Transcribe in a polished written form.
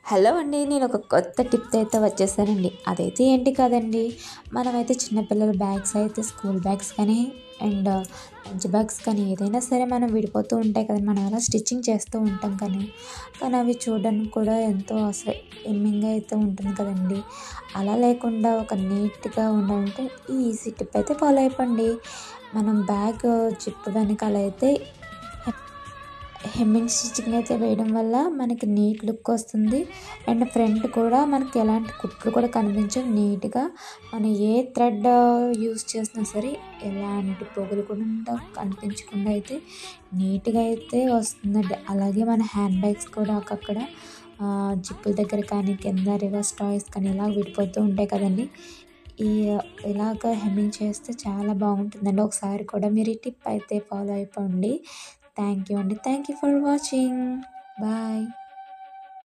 Hello అండి. నేను ఒక కొత్త టిప్‌తో అయితే వచ్చేసానండి. అదైతే ఏంటి కాదండి, మనమైతే చిన్నపిల్లల బ్యాగ్స్ అయితే స్కూల్ బ్యాగ్స్ కానీ అండ్ లంచ్ బ్యాగ్స్ కానీ ఏదైనా సరే మనం విడిపోతూ ఉంటాయి కదండీ. మనం అలా స్టిచ్చింగ్ చేస్తూ ఉంటాం కానీ అవి చూడడానికి కూడా ఎంతో అసలు ఎమ్మింగ్‌గా అయితే ఉంటుంది కదండీ. అలా లేకుండా ఒక నీట్‌గా ఉండాలంటే ఈ ఈజీ టిప్ అయితే ఫాలో అయిపోండి. మనం బ్యాగ్ జిప్ వెనకాల అయితే హెమ్మింగ్ స్టిచ్చింగ్ అయితే వేయడం వల్ల మనకి నీట్ లుక్ వస్తుంది. అండ్ ఫ్రంట్ కూడా మనకి ఎలాంటి కుట్లు కూడా కనిపించవు. నీట్‌గా మనం ఏ థ్రెడ్ యూజ్ చేసినా సరే ఎలాంటి పొగులు కూడా కనిపించకుండా అయితే నీట్‌గా అయితే వస్తుందండి. అలాగే మన హ్యాండ్ బ్యాగ్స్ కూడా అక్కడక్కడ జిప్పుల దగ్గర కానీ కింద రివర్స్ టాయ్స్ కానీ ఇలా విడిపోతూ ఉంటాయి కదండీ. ఈ ఇలాగ హెమ్మింగ్ చేస్తే చాలా బాగుంటుందండి. ఒకసారి కూడా మీరు ఈ టిప్ అయితే ఫాలో అయిపోండి. థ్యాంక్ యూ అండి. Thank you for watching. Bye.